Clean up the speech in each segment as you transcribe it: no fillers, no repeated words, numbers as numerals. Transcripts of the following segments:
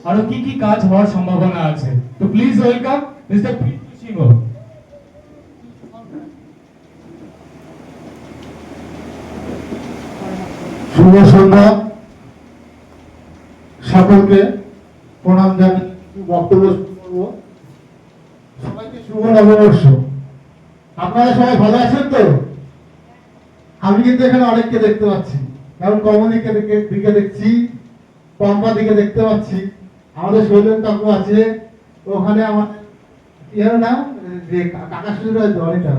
আরো কি কি কাজ হওয়ার সম্ভাবনা আছে। তো প্লিজ ওয়েলকাম মিস্টার প্রীতি সিংহ। শুভ সন্ধ্যা, সকলকে প্রণাম জানিয়ে বক্তব্য শুরু করব। সবাইকে শুভ নববর্ষ। আপনারা সবাই ভালো আছেন তো? আমি কিন্তু এখানে অনেককে দেখতে পাচ্ছি, কারণ কমলিকে দিকে দেখছি, পম্পা দিকে দেখতে পাচ্ছি, আমাদের শৈলেন কাকু আছে ওখানে, আমার ইয়ার নাম যে কাকা শ্বশুর আছে অনিতা,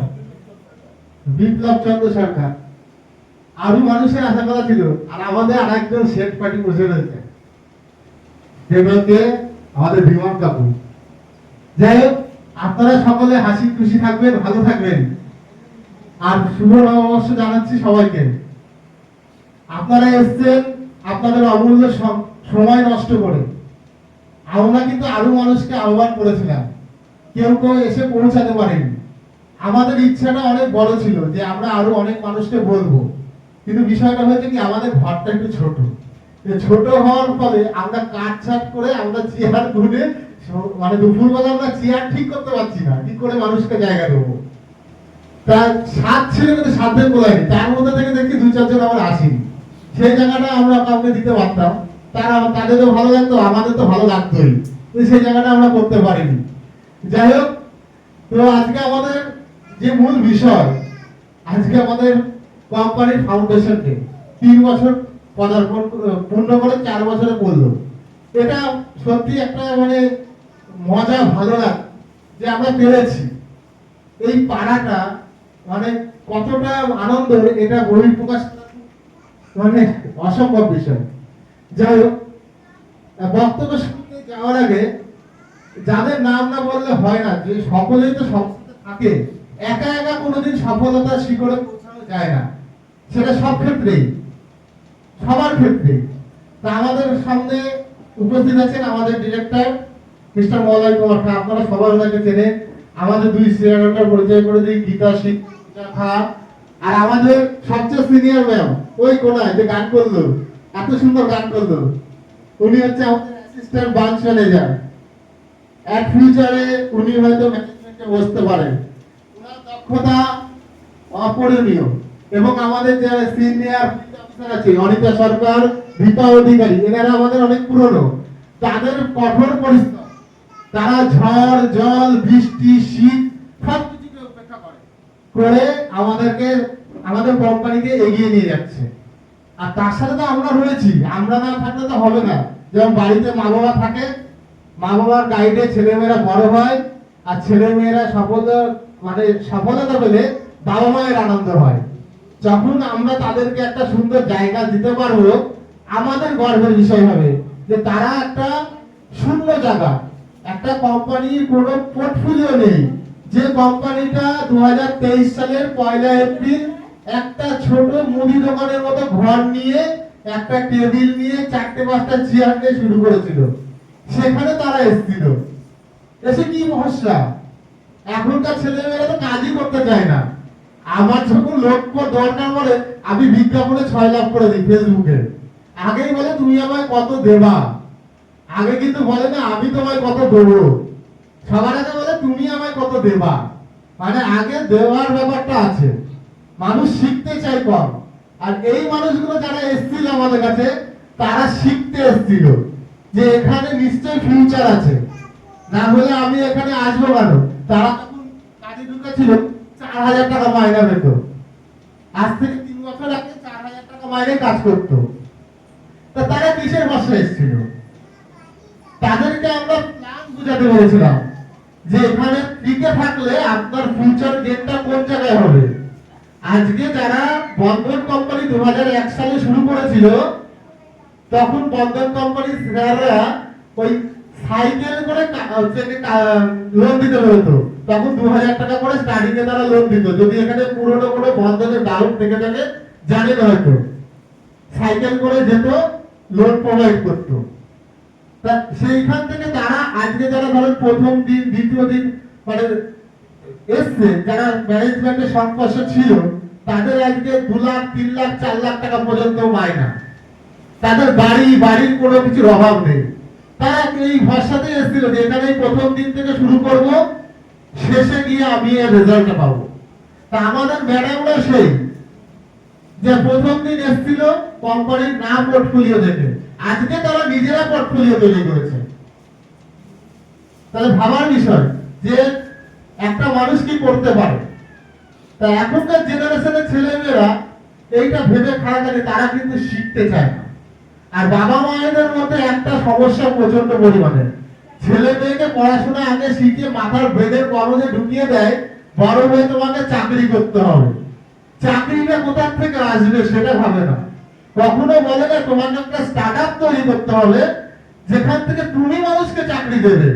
বিপ্লব চন্দ্র সরকার, আরো মানুষের আশা করা ছিল। আর আমাদের আরেকজন শেখ পার্টি বসে রয়েছে, আমাদের বিমান কাকু। যাই হোক, আপনারা সকলে হাসি খুশি থাকবেন, ভালো থাকবেন। আর শুভ নববর্ষ জানাচ্ছি সবাইকে। আপনারা এসছেন আপনাদের অমূল্য সময় নষ্ট করে। আমরা কিন্তু আরো মানুষকে আহ্বান করেছিলাম, কেউ কেউ এসে পৌঁছাতে পারেনি। আমাদের ইচ্ছাটা অনেক বড় ছিল যে আমরা আরো অনেক মানুষকে বলবো, কিন্তু বিষয়টা হয়েছে কি আমাদের ঘরটা একটু ছোট। ছোট হওয়ার ফলে আমরা কাটছাট করে আমরা চেয়ার ঘুরে, মানে দুপুরবেলা আমরা চেয়ার ঠিক করতে পারছি না, কি করে মানুষকে জায়গা দেবো। তার সাত ছিল কিন্তু সাধ্যের বলায়নি, তার মধ্যে থেকে দেখি দুই চারজন আমার আসেনি। সেই জায়গাটা আমরা কাউকে দিতে পারতাম, তাদেরও ভালো লাগতো, আমাদের তো ভালো লাগতোই, সেই জায়গাটা আমরা করতে পারিনি। যাই হোক, তো আজকে আমাদের যে মূল বিষয়, আজকে আমাদের কোম্পানির ফাউন্ডেশন ডে 3 বছর পদার্পণ পূর্ণ করে 4 বছরে পড়লো। এটা সত্যি একটা মানে মজা, ভালো লাগে যে আমরা পেরেছি। এই পাড়াটা মানে কতটা আনন্দ, এটা বহিঃপ্রকাশ মানে অসম্ভব বিষয়। যাই হোক, বক্তব্য শুনতে যাওয়ার আগে যাদের নাম না বললে হয় না, যে সকলেই তো সংস্থাতে থাকে, একা একা কোনোদিন সফলতার শিখরে পৌঁছানো যায় না, সেটা সব ক্ষেত্রেই, সবার ক্ষেত্রে। তা আমাদের সামনে উপস্থিত আছেন আমাদের ডিরেক্টর মিস্টার মলয় কুমার খা। আপনারা সবাই ওনাকে চেনেন। আমাদের দুই সিনিয়রদের পরিচয় করে দিই, গীতা সিং খা। আর আমাদের সবচেয়ে সিনিয়র ম্যাম ওই কোনায় যে গান করলো, এত সুন্দর গান করলো, উনি হচ্ছে আমাদের অ্যাসিস্ট্যান্ট ব্রাঞ্চ ম্যানেজার। এক ফিউচারে উনি হয়তো ম্যানেজমেন্টে বসতে পারেন, ওনার দক্ষতা অপরিমেয়। এবং আমাদের যে সিনিয়র অফিসার আছে অনিতা সরকার, দীপা অধিকারী, এনারা আমাদের অনেক পুরনো। তাদের কঠোর পরিশ্রম, তারা ঝড় জল বৃষ্টি শীত সবকিছুকে উপেক্ষা করে আমাদেরকে, আমাদের কোম্পানিকে এগিয়ে নিয়ে যাচ্ছে। আর তার সাথে তো আমরা রয়েছি, আমরা না থাকলে তো হবে না। যেমন বাড়িতে মা বাবা থাকে, মা বাবার গাইডে ছেলেমেয়েরা বড় হয়, আর ছেলেমেয়েরা সফলতা পেলে বাবা মায়ের আনন্দ হয়। যখন আমরা তাদেরকে একটা সুন্দর জায়গা দিতে পারবো, আমাদের গর্বের বিষয় হবে যে তারা একটা শূন্য জায়গা, একটা কোম্পানির কোনো পোর্টফোলিও নেই, যে কোম্পানিটা 2023 সালের 1 এপ্রিল একটা ছোট মুদি দোকানের মতো ঘর নিয়ে, একটা টেবিল নিয়ে, 4-5টা চেয়ার নিয়ে শুরু করেছিল, সেখানে তারা এসেছিল। এসে কি ভরসা, এখনকার ছেলেমেয়েরা তো কাজই করতে চায় না। আমার যখন লক্ষ্য দরকার বলে, আমি বিজ্ঞাপনে 6 লাখ করে দিই ফেসবুকে। আগেই বলে তুমি আমায় কত দেবা, আগে কিন্তু বলে না আমি তোমায় কত দেবো, সবার আগে বলে তুমি আমায় কত দেবা। মানে আগে দেওয়ার ব্যাপারটা আছে, মানুষ শিখতে চায় কম। আর এই মানুষগুলো যারা এসেছিল আমাদের কাছে, তারা শিখতে এসেছিল যে এখানে নিশ্চয়ই ফিউচার আছে, না হলে আমি এখানে আসবো কেন। তারা যখন কাজে ঢুকেছিল 4,000 টাকা মাইনে পেত, আজ থেকে 3 বছর আগে 4,000 টাকা মাইনে কাজ করতো। তা তারা কিসের বসে এসেছিল, তাদেরকে আমরা প্ল্যান বুঝাতে বলেছিলাম যে এখানে টিকে থাকলে আপনার ফিউচার গেটটা কোন জায়গায় হবে। আজকে যারা বন্ধন কোম্পানি 2001 সালে শুরু করেছিল, তখন বন্ধন কোম্পানির স্যাররা ওই সাইকেল করে লোন দিতে হতো। তখন 2,000 টাকা করে স্টার্টিং এ তারা লোন দিত, যদি এখানে পুরনো কোনো বন্ধনের ডাউট থেকে থাকে জানেন হয়তো, সাইকেল করে যেত, লোন প্রোভাইড করতো। সেইখান থেকে তারা আজকে যারা ধরেন প্রথম দিন দ্বিতীয় দিন মানে এসছে, যারা ম্যানেজমেন্টের সংস্পর্শ ছিল, তাদের আজকে 2 লাখ 3 লাখ 4 লাখ টাকা পর্যন্ত মাইনা। তাদের বাড়ির কোনো কিছুর অভাব নেই। তার এই ভাষাতে এসেছিল যে এখানে প্রথম দিন থেকে শুরু করব, শেষে গিয়ে আমি এর রেজাল্টটা পাবো। তা আমাদের ম্যাডামরা সেই যে প্রথম দিন এসেছিল কোম্পানির না পোর্টফোলিও দেখে, আজকে তারা নিজেরা পোর্টফোলিও তৈরি করেছে। তাহলে ভাবার বিষয় যে একটা মানুষ কি করতে পারে। তা এখনকার জেনারেশনের ছেলেমেয়েরা এইটা ভেবে খারাপ, তারা কিন্তু শিখতে চায় না। আর বাবা মায়েদের মধ্যে একটা সমস্যা প্রচন্ড পরিমাণে, ছেলে মেয়েকে পড়াশোনা আগে শিখিয়ে মাথার ব্রেনের কলমে ঢুকিয়ে দেয়, বড় হয়ে তোমাকে চাকরি করতে হবে। চাকরিটা কোথা থেকে আসবে সেটা ভাবে না। কখনো বলে না তোমাকে একটা স্টার্টআপ তৈরি করতে হবে যেখান থেকে তুমি মানুষকে চাকরি দেবে।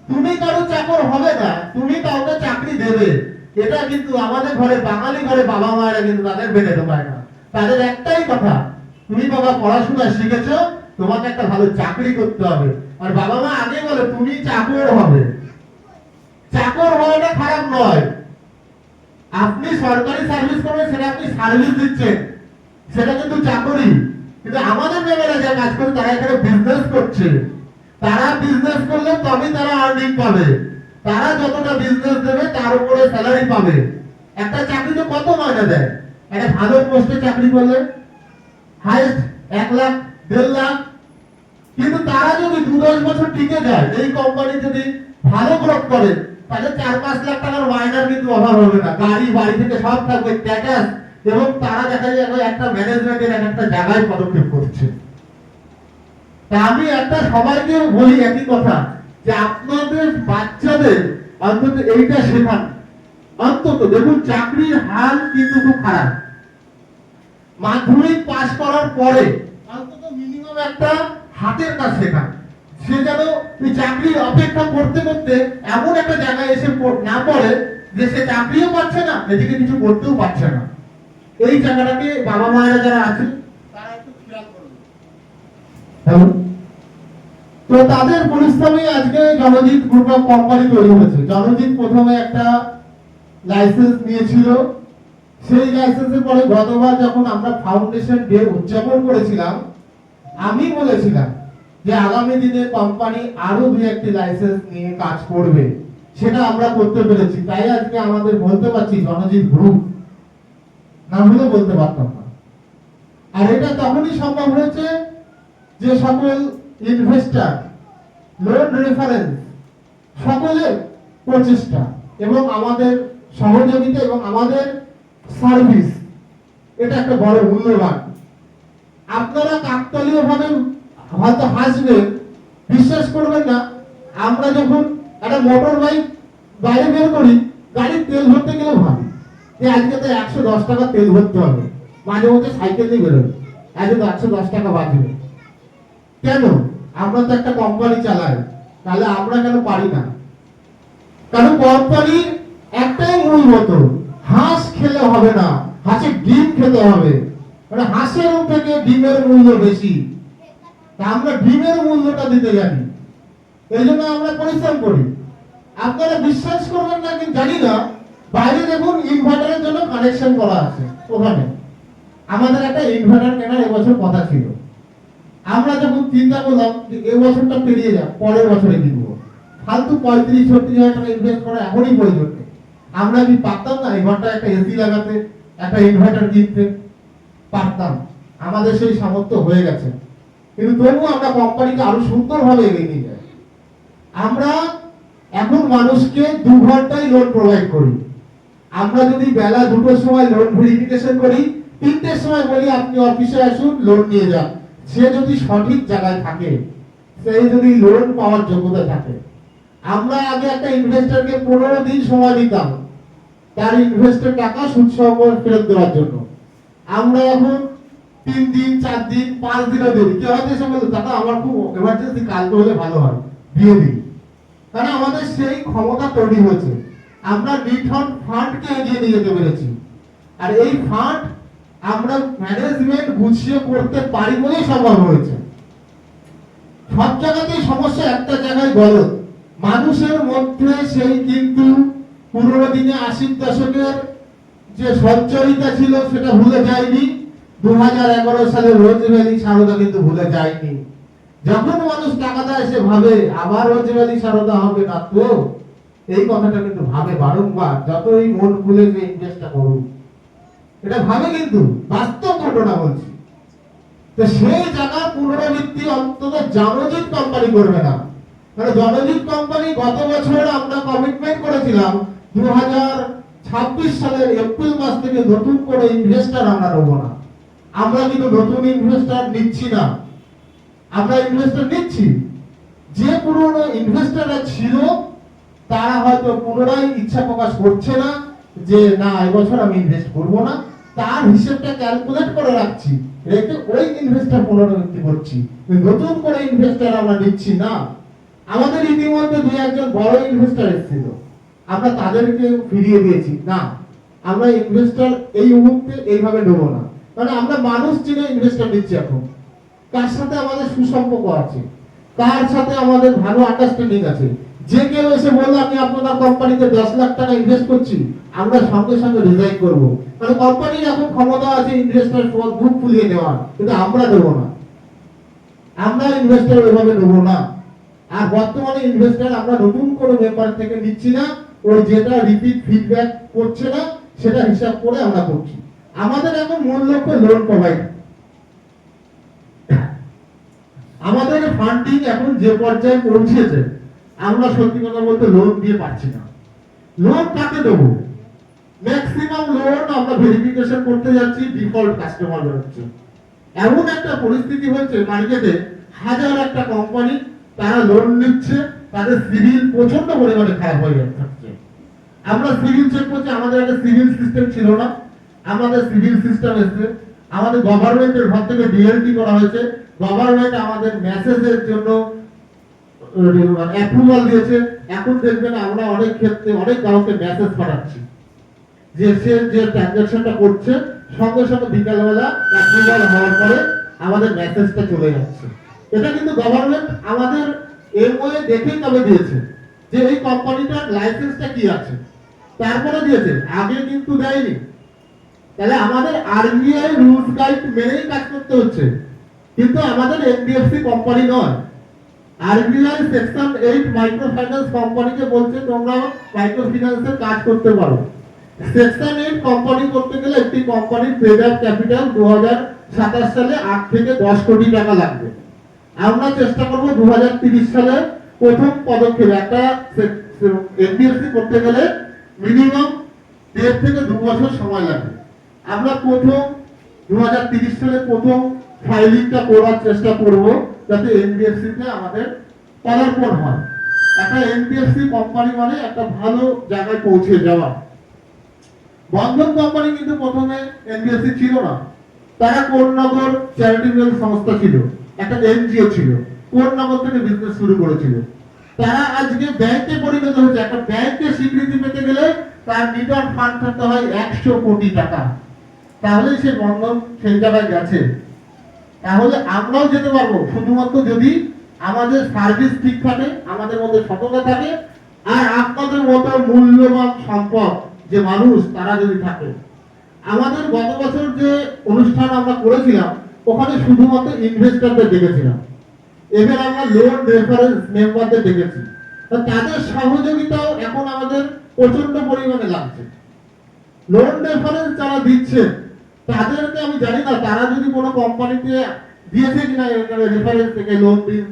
তুমি কারো চাকর হবে না, তুমি কাউকে চাকরি দেবে। এটা কিন্তু আমাদের ঘরে, বাঙালি ঘরে বাবা মায়েরা কিন্তু তাদের বেড়ে ঢোকায় না। তাদের একটাই কথা, তুমি বাবা পড়াশোনা শিখেছো, তোমাকে একটা ভালো চাকরি করতে হবে। আর বাবা মা আগে বলে তুমি চাকর হবে। চাকর হওয়াটা খারাপ নয়, আপনি সরকারি সার্ভিস করবেন, সেটা আপনি সার্ভিস দিচ্ছেন, সেটা কিন্তু চাকরি। কিন্তু আমাদের মেয়েরা যা কাজ করে তারা এখানে বিজনেস করছে। তারা বিজনেস করলে তবেই তারা আর্নিং পাবে। তারা যতটা বিজনেস দেবে তার উপরে স্যালারি পাবে। একটা চাকরিতে কত মাইনে দেয়? একটা ভালো পোস্টে চাকরি করলে হাইস্ট 1 লাখ 1.5 লাখ। কিন্তু তারা যদি 2-10 বছর টিকে যায়, এই কোম্পানি যদি ভালো গ্রোথ করে, তাহলে 4-5 লাখ টাকার মাইনার কিন্তু অভাব হবে না। গাড়ি বাড়ি থেকে সব থাকবে, স্ট্যাটাস, এবং তারা দেখা যায় একটা ম্যানেজমেন্টের একটা জায়গায় পদক্ষেপ করছে। তা আমি একটা সবাইকে বলি একই কথা, যে আপনাদের বাচ্চাদের অন্তত এইটা শেখান। অন্তত দেখুন চাকরির হাল কিন্তু খুব খারাপ। মাধ্যমিক পাস করার পরে অন্তত মিনিমাম একটা হাতের কাজ শেখান। সে যেন এই চাকরির অপেক্ষা করতে করতে এমন একটা জায়গায় এসে না পড়ে যে সে চাকরিও পাচ্ছে না, এদিকে কিছু করতেও পারছে না। এই জায়গাটাকে বাবা মায়েরা যারা আছেন তারা একটু খেয়াল করুন। তো তাদের পরিশ্রমে আজকে জনজিৎ গ্রুপ অফ কোম্পানি তৈরি হয়েছে। জনজিৎ প্রথমে একটা লাইসেন্স নিয়েছিল, সেই লাইসেন্সের পরে গতবার যখন আমরা ফাউন্ডেশন ডে উদযাপন করেছিলাম, আমি বলেছিলাম যে আগামী দিনে কোম্পানি আরো 2-1টি লাইসেন্স নিয়ে কাজ করবে, সেটা আমরা করতে পেরেছি। তাই আজকে আমাদের বলতে পারছি জনজিৎ গ্রুপ, না হলে বলতে পারতাম না। আর এটা তখনই সম্ভব হয়েছে যে সকল ইনভেস্টর, লোন রেফারেন্স, সকলের প্রচেষ্টা এবং আমাদের সহযোগিতা এবং আমাদের সার্ভিস, এটা একটা বড় মূল্যবান। আপনারা কাকতালীয় ভাবে হয়তো হাসবেন, বিশ্বাস করবেন না, আমরা যখন একটা মোটর বাইক বাইরে বের করি, গাড়ির তেল ভরতে গেলে ভাবি যে আজকে তো 110 টাকা তেল ভরতে হবে। মাঝে মধ্যে সাইকেল নিয়ে বেরোই, আজকে তো 110 টাকা বাঁচবে। কেন? আমরা তো একটা কোম্পানি চালাই, তাহলে আমরা কেন পারি না? কারণ কোম্পানির একটাই মূল মতো, হাঁস খেলে হবে না, হাঁসের ডিম খেতে হবে। মানে হাঁসের থেকে ডিমের মূল্য বেশি, তা আমরা ডিমের মূল্যটা দিতে জানি, এই জন্য আমরা পরিশ্রম করি। আপনারা বিশ্বাস করবেন না কি জানি না, বাইরে দেখুন ইনভার্টারের জন্য কানেকশন করা আছে। ওখানে আমাদের একটা ইনভার্টার কেনার এবছর কথা ছিল। আমরা যখন চিন্তা করলাম যে এই বছরটা পেরিয়ে যাক, পরের বছরে কিনবো, ফালতু 35-36 হাজার টাকা ইনভেস্ট করা এখনই প্রয়োজন নেই। আমরা কি পারতাম না এই ঘরটা একটা এসি লাগাতে, একটা ইনভার্টার কিনতে? পারতাম, আমাদের সেই সামর্থ্য হয়ে গেছে। কিন্তু তবুও আমরা কোম্পানিকে আরো সুন্দরভাবে এগিয়ে নিয়ে যাই। আমরা এখন মানুষকে 2 ঘন্টায় লোন প্রোভাইড করি। আমরা যদি বেলা 2টোর সময় লোন ভেরিফিকেশন করি, 3টের সময় বলি আপনি অফিসে আসুন, লোন নিয়ে যান। সে যদি সঠিক জায়গায় থাকে, সেই যদি লোন পাওয়ার যোগ্যতা থাকে। আমরা আগে একটা ইনভেস্টরকে 15 দিন সময় দিতাম তার ইনভেস্টের টাকা সুদ সহ ফেরত দেওয়ার জন্য। আমরা এখন 3 দিন, 4 দিন, 5 দিনও দেরি। কেউ হয়তো এসে বলতো দাদা আমার খুব এমার্জেন্সি, কালকে হলে ভালো হয়, দিয়ে দিই। কারণ আমাদের সেই ক্ষমতা তৈরি হয়েছে, আমরা নিথন ফান্ডকে এগিয়ে নিয়ে যেতে পেরেছি। আর এই ফান্ড আমরা ম্যানেজমেন্ট গুছিয়ে করতে পারি বলেই সম্ভব হয়েছে। সব জায়গাতেই সমস্যা, একটা জায়গায় গলদ। মানুষের মধ্যে সেই কিন্তু পুরোনো দিনে 80-র দশকের যে সচ্চরিতা ছিল সেটা ভুলে যায়নি। 2011 সালে রোজ ভ্যালি সারদা কিন্তু ভুলে যায়নি। যখন মানুষ টাকা দেয় সে ভাবে আবার রোজগারি সারদা হবে না তো, এই কথাটা কিন্তু ভাবে বারংবার, যতই মন খুলে যে ইনভেস্টটা করুক এটা ভাবে, কিন্তু বাস্তব ঘটনা বলছি। তো সেই জায়গা পুনরাবৃত্তি অন্তত জনজিৎ কোম্পানি করবে না। কারণ জনজিৎ কোম্পানি গত বছর আমরা কমিটমেন্ট করেছিলাম 2026 সালের এপ্রিল মাস থেকে নতুন করে ইনভেস্টর আমরা নেব না। আমরা কিন্তু নতুন ইনভেস্টর নিচ্ছি না, আমরা ইনভেস্টর নিচ্ছি যে পুরনো ইনভেস্টররা ছিল তারা হয়তো পুনরায় ইচ্ছা প্রকাশ করছে না যে না এবছর আমি ইনভেস্ট করব না, তার হিসেবটা ক্যালকুলেট করে রাখছি, রেখে ওই ইনভেস্টর পুনরাবৃত্তি করছি, নতুন করে ইনভেস্টর আমরা নিচ্ছি না। আমাদের ইতিমধ্যে দুই একজন বড় ইনভেস্টর এসেছিল, আমরা তাদেরকে ফিরিয়ে দিয়েছি, না আমরা ইনভেস্টর এই মুহূর্তে এইভাবে নেবো না। মানে আমরা মানুষ চিনে ইনভেস্টর নিচ্ছি এখন, কার সাথে আমাদের সুসম্পর্ক আছে, কার সাথে আমাদের ভালো আন্ডারস্ট্যান্ডিং আছে। যে কেউ এসে বললো আমি আপনার কোম্পানিতে 10 লাখ টাকা ইনভেস্ট করছি, আমরা সঙ্গে সঙ্গে রিজাইন করব। মানে কোম্পানির এখন ক্ষমতা আছে ইনভেস্টর বুক ফুলিয়ে নেওয়ার, কিন্তু আমরা দেবো না, আমরা ইনভেস্টর ওইভাবে নেবো না। আর বর্তমানে ইনভেস্টর আমরা নতুন কোনো মেম্বার থেকে নিচ্ছি না, ওই যেটা রিপিট ফিডব্যাক করছে না সেটা হিসাব করে আমরা করছি। আমাদের এখন মূল লক্ষ্য লোন প্রোভাইড। আমাদের ফান্ডিং এখন যে পর্যায়ে পৌঁছেছে আমরা সত্যি কথা বলতে লোন দিয়ে পাচ্ছি না। লোন কাকে দেবো? ম্যাক্সিমাম লোন আমরা ভেরিফিকেশন করতে যাচ্ছি, ডিফল্ট কাস্টমার বেরোচ্ছে। এমন একটা পরিস্থিতি হচ্ছে মার্কেটে, হাজার একটা কোম্পানি তারা লোন নিচ্ছে, তাদের সিভিল প্রচন্ড পরিমাণে খারাপ হয়ে যাচ্ছে। আমরা সিভিল চেক করছি, আমাদের একটা সিভিল সিস্টেম ছিল না, আমাদের সিভিল সিস্টেম এসেছে, আমাদের গভর্নমেন্টের ঘর থেকে ডিএলটি করা হয়েছে, গভর্নমেন্ট আমাদের মেসেজের জন্য অ্যাপ্রুভাল দিয়েছে। এখন দেখবেন আমরা অনেক ক্ষেত্রে অনেক গ্রাহককে মেসেজ পাঠাচ্ছি যে সে যে ট্রানজাকশনটা করছে সঙ্গে সঙ্গে বিকালবেলা অ্যাপ্রুভাল হওয়ার পরে আমাদের মেসেজটা চলে যাচ্ছে। এটা কিন্তু গভর্নমেন্ট আমাদের এমওএ দেখেই তবে দিয়েছে যে এই কোম্পানিটার লাইসেন্সটা কি আছে, তারপরে দিয়েছে, আগে কিন্তু দেয়নি। তাহলে আমাদের আরবিআই রুলস গাইড মেনেই কাজ করতে হচ্ছে, কিন্তু আমাদের এনবিএফসি কোম্পানি নয়। আরবিআই সেকশন 8 মাইক্রো ফাইন্যান্স কোম্পানিকে বলছে তোমরা মাইক্রো ফিন্যান্সের কাজ করতে পারো। সেকশন 8 কোম্পানি করতে গেলে একটি কোম্পানির পেড আপ ক্যাপিটাল 2027 সালে 8 থেকে 10 কোটি টাকা লাগবে। আমরা চেষ্টা করব 2030 সালে প্রথম পদক্ষেপ, একটা এনবিএফসি করতে গেলে মিনিমাম 1.5 থেকে 2 বছর সময় লাগবে। আমরা প্রথম 2030 সালে প্রথম ফাইলিংটা করার চেষ্টা করব যাতে এনবিএফসি তে আমাদের পদার্পণ হয়। একটা এনবিএফসি কোম্পানি মানে একটা ভালো জায়গায় পৌঁছে যাওয়া। বন্ধন কোম্পানি কিন্তু প্রথমে এনবিএফসি ছিল না, তারা কোন্নগর চ্যারিটেবল সংস্থা ছিল, একটা এনজিও ছিল, কোন্নগর থেকে বিজনেস শুরু করেছিল। তারা আজকে ব্যাংকে পরিণত হয়েছে। একটা ব্যাংকে স্বীকৃতি পেতে গেলে তার রিটার্ন ফান্ড থাকতে হয় 100 কোটি টাকা, তাহলে সে বন্ধন সেই জায়গায় গেছে। তাহলে আমরাও যেতে পারবো শুধুমাত্র যদি আমাদের সার্ভিস ঠিক থাকে, আমাদের মধ্যে সততা থাকে, আর আপনাদের মতো মূল্যবান সম্পদ যে মানুষ তারা যদি থাকে। আমাদের গত বছর যে অনুষ্ঠান আমরা করেছিলাম ওখানে শুধুমাত্র ইনভেস্টরদের ডেকেছিলাম, এবার আমরা লোন রেফারেন্স মেম্বারদের ডেকেছি। তাদের সহযোগিতাও এখন আমাদের প্রচন্ড পরিমাণে লাগছে। লোন রেফারেন্স যারা দিচ্ছে তাদেরকে আমি জানি না তারা যদি কোনো কোম্পানিতে দিয়েছে কিনা রেফারেন্স থেকে লোন দিন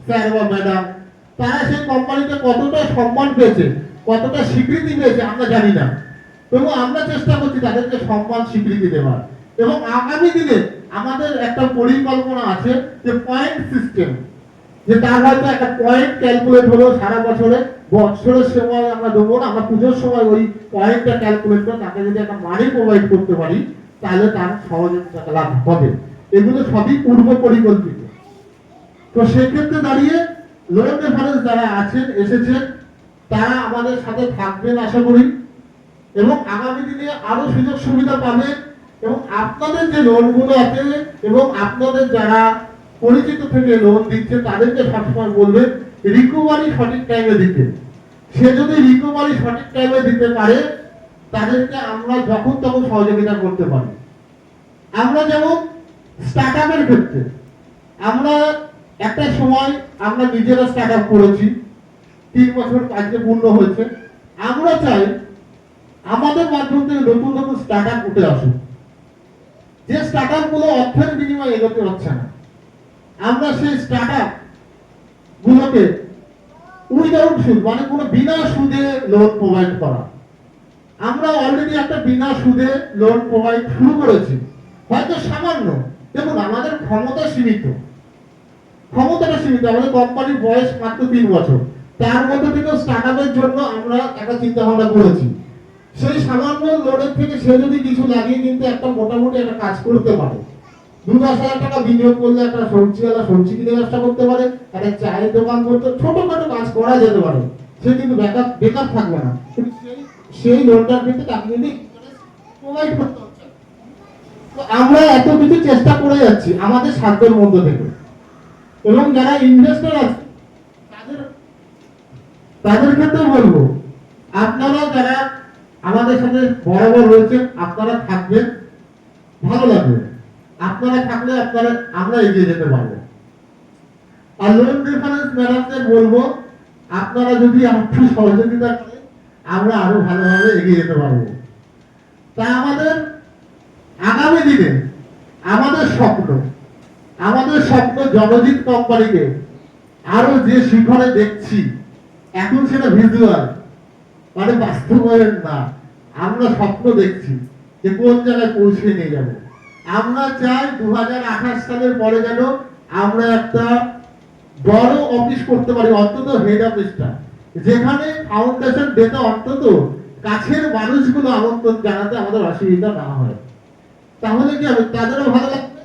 স্যার বা ম্যাডাম, তারা সেই কোম্পানিতে কতটা সম্মান পেয়েছে, কতটা স্বীকৃতি পেয়েছে আমরা জানি না। তবু আমরা চেষ্টা করছি তাদেরকে সম্মান স্বীকৃতি দেওয়ার। এবং আগামী দিনে আমাদের একটা পরিকল্পনা আছে যে পয়েন্ট সিস্টেম, যে তার হয়তো একটা পয়েন্ট ক্যালকুলেট হলো সারা বছরে, বছরের সময় আমরা দেবো না, আমরা পুজোর সময় ওই পয়েন্টটা ক্যালকুলেট করে তাকে যদি একটা মানি প্রোভাইড করতে পারি তাহলে তার সহযোগিতা লাভ হবে। এগুলো সবই পূর্ব পরিকল্পিত। তো সেক্ষেত্রে দাঁড়িয়ে লোন রেফারেন্স যারা আছেন এসেছেন তারা আমাদের সাথে থাকবেন আশা করি, এবং আগামী দিনে আরো সুযোগ সুবিধা পাবেন। এবং আপনাদের যে লোনগুলো আছে এবং আপনাদের যারা পরিচিত থেকে লোন দিচ্ছে তাদেরকে সবসময় বলবেন রিকভারি সঠিক টাইমে দিতে। সে যদি রিকভারি সঠিক টাইমে দিতে পারে তাদেরকে আমরা যখন তখন সহযোগিতা করতে পারি। আমরা যেমন স্টার্টআপের ক্ষেত্রে আমরা একটা সময় আমরা নিজেরা স্টার্ট আপ করেছি, 3 বছর আজকে পূর্ণ হয়েছে। আমরা চাই আমাদের মাধ্যম থেকে নতুন নতুন স্টার্ট আপ উঠে আসুক। যে স্টার্ট আপ গুলো অর্থের বিনিময়ে এগোতে হচ্ছে না, আমরা সেই স্টার্ট আপ গুলোকে উইদাউট সুদ, মানে কোনো বিনা সুদে লোন প্রোভাইড করা। আমরা অলরেডি একটা বিনা সুদে লোন প্রোভাইড শুরু করেছি, হয়তো সামান্য। দেখুন, আমাদের ক্ষমতাটা সীমিত, আমাদের কোম্পানির বয়স মাত্র 3 বছর। তার মধ্যে থেকে স্টার্টআপের জন্য আমরা একটা চিন্তা ভাবনা করেছি। সেই সামান্য লোনের থেকে সে যদি কিছু লাগিয়ে কিন্তু একটা মোটামুটি একটা কাজ করতে পারে, 2-10 হাজার টাকা বিনিয়োগ করলে একটা সবজিওয়ালা সবজি কিনে ব্যবসা করতে পারে, একটা চায়ের দোকান করতে, ছোটখাটো কাজ করা যেতে পারে। সে কিন্তু বেকার থাকবে না। সেই লোনটার ক্ষেত্রে আপনি যদি প্রোভাইড করতে হচ্ছে, তো আমরা এত কিছু চেষ্টা করে যাচ্ছি আমাদের সাধ্যের মধ্যে থেকে। এবং যারা ইনভেস্টর আছে তাদের ক্ষেত্রে বলবো, আপনারা যারা আমাদের সাথে বরাবর রয়েছে, আপনারা থাকবেন, ভালো লাগবে। আপনারা থাকলে আমরা এগিয়ে যেতে পারবো। আর লোন রেফারেন্স ম্যানেজারদের বলবো, আপনারা যদি আর্থিক সহযোগিতা করেন, আমরা আরো ভালোভাবে এগিয়ে যেতে পারবো। তাই আমাদের আগামী দিনে আমাদের স্বপ্ন জনজিৎ কোম্পানিকে আরো যে শিখরে দেখছি, এখন সেটা ভিজুয়াল, মানে বাস্তবায়ন না। আমরা স্বপ্ন দেখছি যে কোন জায়গায় পৌঁছে নিয়ে যাব। আমরা চাই 2028 সালের পরে যেন আমরা একটা বড় অফিস করতে পারি, অন্তত হেড অফিসটা, যেখানে ফাউন্ডেশন ডেটা অন্তত কাছের মানুষগুলো আমন্ত্রণ জানাতে আমাদের অসুবিধা না হয়। তাহলে কি হবে, তাদেরও ভালো লাগবে,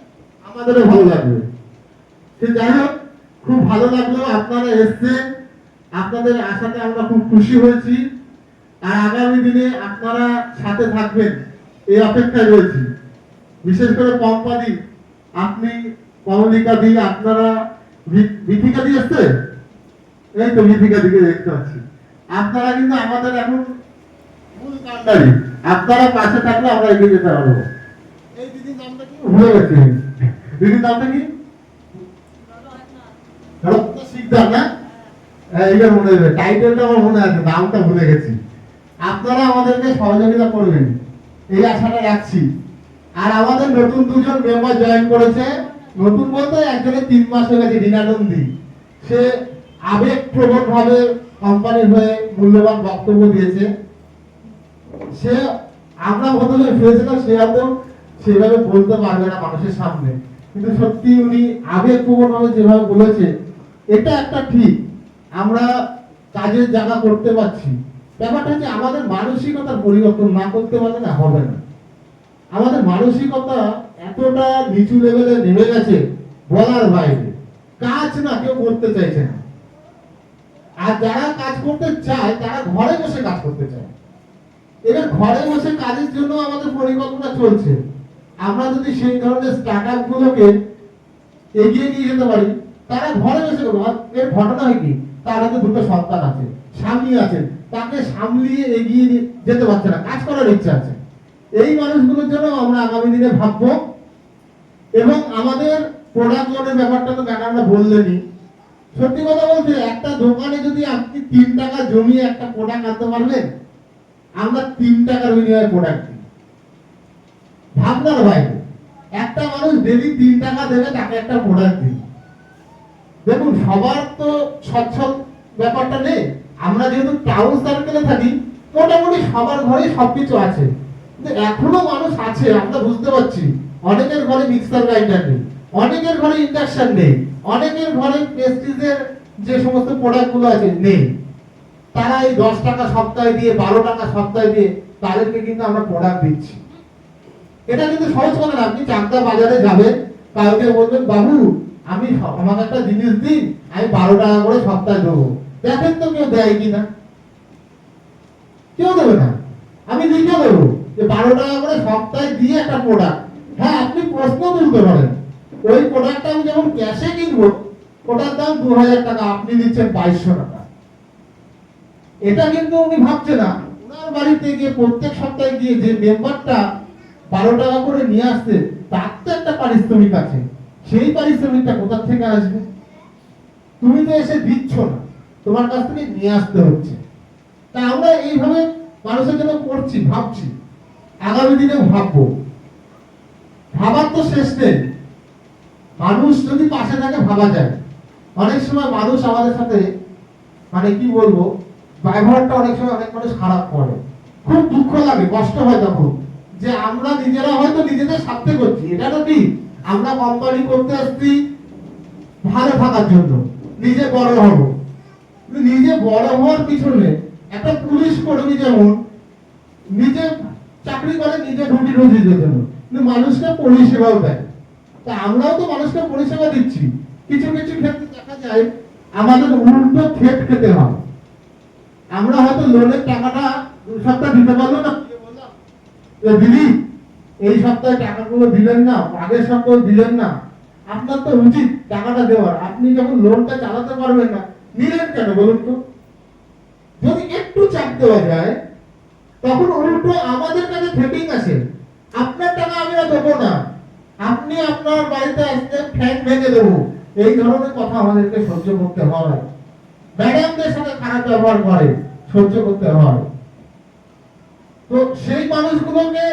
আমাদেরও ভালো লাগবে। যাই হোক, খুব ভালো লাগলো আপনারা এসেছেন, আপনাদের আশাতে আমরা খুব খুশি হয়েছি। আর আগামী দিনে আপনারা সাথে থাকবেন এই অপেক্ষায় রয়েছি। বিশেষ করে পম্পাদি, আপনি, কমলিকা দি, আপনারা, বিথিকা দি আসছে, এই তো বিথিকা দিকে দেখতে পাচ্ছি। আপনারা কিন্তু আমাদের এখন মূল কান্ডারি, আপনারা পাশে থাকলে আমরা এগিয়ে যেতে পারবো। এই দিদির নামটা কি ভুলে গেছি, দিদির নামটা কি? শিকদার না? এইবার মনে হবে, টাইটেলটা আমার মনে আছে, নামটা ভুলে গেছি। আপনারা আমাদেরকে সহযোগিতা করবেন এই আশাটা রাখছি। আর আমাদের নতুন 2জন মেম্বার জয়েন করেছে। নতুন বলতে একজনের 3 মাস হয়ে গেছে, রিনানন্দী। সে আবেগপ্রবণ ভাবে কোম্পানির হয়ে মূল্যবান বক্তব্য দিয়েছে। সে, আমরা প্রথমে ভেবেছিলাম সে হয়তো সেভাবে বলতে পারবে না মানুষের সামনে, কিন্তু সত্যি উনি আবেগপ্রবণ ভাবে যেভাবে বলেছে, এটা একটা ঠিক, আমরা কাজের জায়গা করতে পারছি। ব্যাপারটা হচ্ছে আমাদের মানসিকতার পরিবর্তন না করতে পারলে না হবে না। আমাদের মানসিকতা এতটা নিচু লেভেলে নেমে গেছে, বলার বাইরে। কাজ না কেউ করতে চাইছে না। আর যারা কাজ করতে চায় তারা ঘরে বসে কাজ করতে চায়। এবার ঘরে বসে কাজের জন্য আমাদের পরিকল্পনা চলছে। আমরা যদি সেই ধরনের স্টার্টআপ গুলোকে এগিয়ে নিয়ে যেতে পারি, তারা ঘরে বসে করবে। এর ঘটনা হয় কি, তার হাতে 2টো সন্তান আছে, স্বামী আছে, তাকে সামলিয়ে এগিয়ে যেতে পারছে না, কাজ করার ইচ্ছা আছে। এই মানুষগুলোর জন্য আমরা আগামী দিনে ভাববো। এবং আমাদের প্রোডাক্ট লোনের ব্যাপারটা তো ম্যাডামরা বললেনই। সত্যি কথা বলতে, একটা দোকানে যদি আপনি 3 টাকা জমিয়ে একটা প্রোডাক্ট আনতে পারবেন, আমরা 3 টাকার বিনিময়ে প্রোডাক্ট দিই। ভাবনার বাইরে, একটা মানুষ ডেলি 3 টাকা দেবে, তাকে একটা প্রোডাক্ট দিই। দেখুন, সবার তো সচ্ছল ব্যাপারটা নেই। আমরা যেহেতু টাউন সার্কেলে থাকি, মোটামুটি সবার ঘরে সবকিছু আছে। কিন্তু এখনো মানুষ আছে, আমরা বুঝতে পারছি। অনেকের ঘরে মিক্সার গ্রাইন্ডার নেই, অনেকের ঘরে ইন্ডাকশন নেই, অনেকের ঘরে প্রেস্টিজের যে সমস্ত প্রোডাক্ট গুলো আছে নেই। তারা এই 10 টাকা সপ্তাহে দিয়ে, 12 টাকা সপ্তাহে দিয়ে তাদেরকে কিন্তু আমরা প্রোডাক্ট দিচ্ছি। এটা কিন্তু সহজ কথা না। আপনি চাকদা বাজারে যাবেন, কাউকে বলবেন, বাবু আমাকে একটা জিনিস দিন, আমি 12 টাকা করে সপ্তাহে দেবো। দেখেন তো কেউ দেয় কিনা? কেউ দেবে না। আমি লিখে দেবো যে 12 টাকা করে সপ্তাহে দিয়ে একটা প্রোডাক্ট। হ্যাঁ, আপনি প্রশ্ন তুলতে পারেন, ওই প্রোডাক্টটা আমি যখন ক্যাশে কিনবো, ওটার দাম 2000 টাকা, আপনি দিচ্ছেন 2200 টাকা। এটা কিন্তু উনি ভাবছে না। ওনার বাড়িতে গিয়ে প্রত্যেক সপ্তাহে গিয়ে যে মেম্বারটা 12 টাকা করে নিয়ে আসছে, তার তো একটা পারিশ্রমিক আছে। সেই পারিশ্রমিকটা কোথা থেকে আসবে? তুমি তো এসে দিচ্ছ না, তোমার কাছ থেকে নিয়ে আসতে হচ্ছে। তা আমরা এইভাবে মানুষের জন্য করছি, ভাবছি, আগামী দিনে ভাববো। ভাবার তো শেষ নেই। মানুষ যদি পাশে থাকে ভাবা যায়। অনেক সময় মানুষ আমাদের সাথে মানে কি বলবো, ব্যবহারটা অনেক সময় অনেক মানুষ খারাপ করে, খুব দুঃখ লাগে, কষ্ট হয় তখন যে আমরা নিজেরা হয়তো নিজেদের স্বার্থে করছি। এটা তো ঠিক, আমরা কোম্পানি করতে আসছি ভালো থাকার জন্য, নিজে বড় হব। কিন্তু নিজে বড় হওয়ার পিছনে একটা পুলিশ কর্মী যেমন নিজে চাকরি করে নিজে রুটি রুজির জন্য, কিন্তু মানুষকে পরিষেবাও দেয়। তা আমরাও তো মানুষকে পরিষেবা দিচ্ছি। কিছু কিছু ক্ষেত্রে দেখা যায় আমাদের উল্টো থ্রেট খেতে হয়। আমরা হয়তো লোনের টাকাটা 2 সপ্তাহ দিতে পারলো না, দিদি এই সপ্তাহে টাকাগুলো দিলেন না, আগের সপ্তাহে দিলেন না, আপনার তো উচিত টাকাটা দেওয়ার, আপনি যখন লোনটা চালাতে পারবেন না নিলেন কেন বলুন তো। যদি একটু চাপ দেওয়া যায় তখন উল্টো আমাদের কাছে থ্রেটিং আসে, আপনার টাকা আমি আর দেবো না, আপনি আপনার বাড়িতে আসলে ফ্যান ভেঙে দেবো, এই ধরনের কথা আমাদেরকে সহ্য করতে হয়। ম্যাডামদের সাথে খারাপ ব্যবহার করে সহ্য করতে হয়। তো সেই মানুষগুলোকে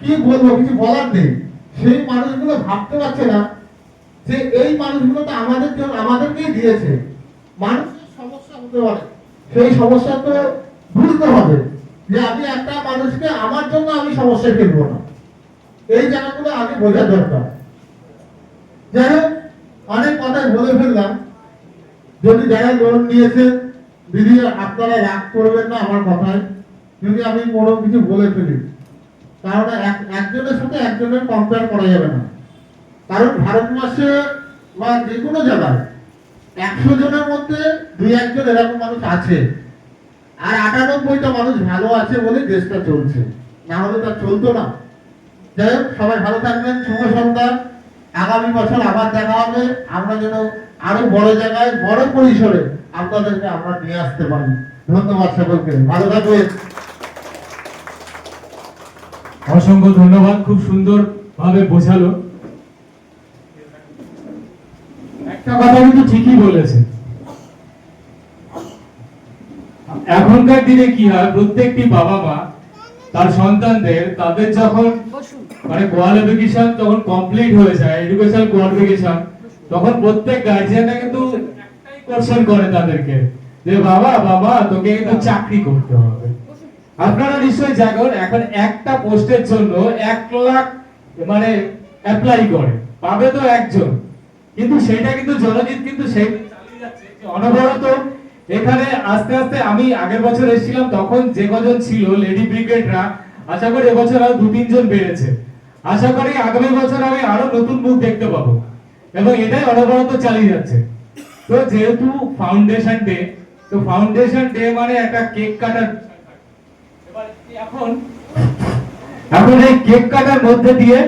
কি বলবো, কিছু বলার নেই। সেই মানুষগুলো ভাবতে পারছে না যে এই মানুষগুলো তো আমাদের জন্য আমাদেরকেই দিয়েছে। মানুষের সমস্যা হতে পারে, সেই সমস্যা তো বুঝতে হবে যে আমি একটা মানুষকে আমার জন্য আমি সমস্যা ফেলবো না, এই জায়গাগুলো আগে বোঝা দরকার। যাই হোক, অনেক কথাই বলে ফেললাম। যদি যারা লোন নিয়েছে দিদি আপনারা রাগ করবেন না আমার কথায় যদি আমি কোনো কিছু বলে ফেলি, কারণ একজনের সাথে একজনের কম্পেয়ার করা যাবে না। কারণ ভারতবর্ষে বা যে কোনো জায়গায় 100 জনের মধ্যে 2-1 জন এরকম মানুষ আছে, আর 98টা মানুষ ভালো আছে বলে দেশটা চলছে, না হলে তা চলতো না। যাই হোক, সবাই ভালো থাকবেন, শুভ সন্ধ্যা। আগামী বছর আবার দেখা হবে, আমরা যেন আরো বড় জায়গায় বড় পরিসরে আপনাদেরকে আমরা নিয়ে আসতে পারি। ধন্যবাদ সকলকে, ভালো থাকবেন। অসংখ্য ধন্যবাদ, খুব সুন্দর ভাবে বোঝালো। একটা কথা কিন্তু ঠিকই বলেছে। এখনকার দিনে কি হয়, প্রত্যেকটি বাবা মা তার সন্তানদের তাদের যখন মানে কোয়ালিফিকেশন তখন কমপ্লিট হয়ে যায়, এডুকেশন কোয়ালিফিকেশন, তখন প্রত্যেক গার্জিয়ানরা কিন্তু একটাই কোশ্চেন করে তাদেরকে যে বাবা বাবা তোকে কিন্তু চাকরি করতে হবে। আপনারা নিশ্চয়ই জানেন এখন একটা পোস্টের জন্য 1 লাখ মানে অ্যাপ্লাই করে, পাবে তো একজন, কিন্তু সেটা কিন্তু জনজিৎ কিন্তু সেই চালিয়ে যাচ্ছে যে অনবরত। এখানে আস্তে আস্তে আমি আগের বছর এসেছিলাম, তখন যে কজন ছিল লেডি ব্রিগেডরা, আশা করি এবছর আরো 2-3 জন বেড়েছে। আশা করি আগামী বছর আমি আরো নতুন মুখ দেখতে পাবো, এবং এটাই অনবরত চালিয়ে যাচ্ছে। তো যেহেতু ফাউন্ডেশন ডে, তো ফাউন্ডেশন ডে মানে একটা কেক কাটার, এবার এখন এই কেক কাটার মধ্যে দিয়ে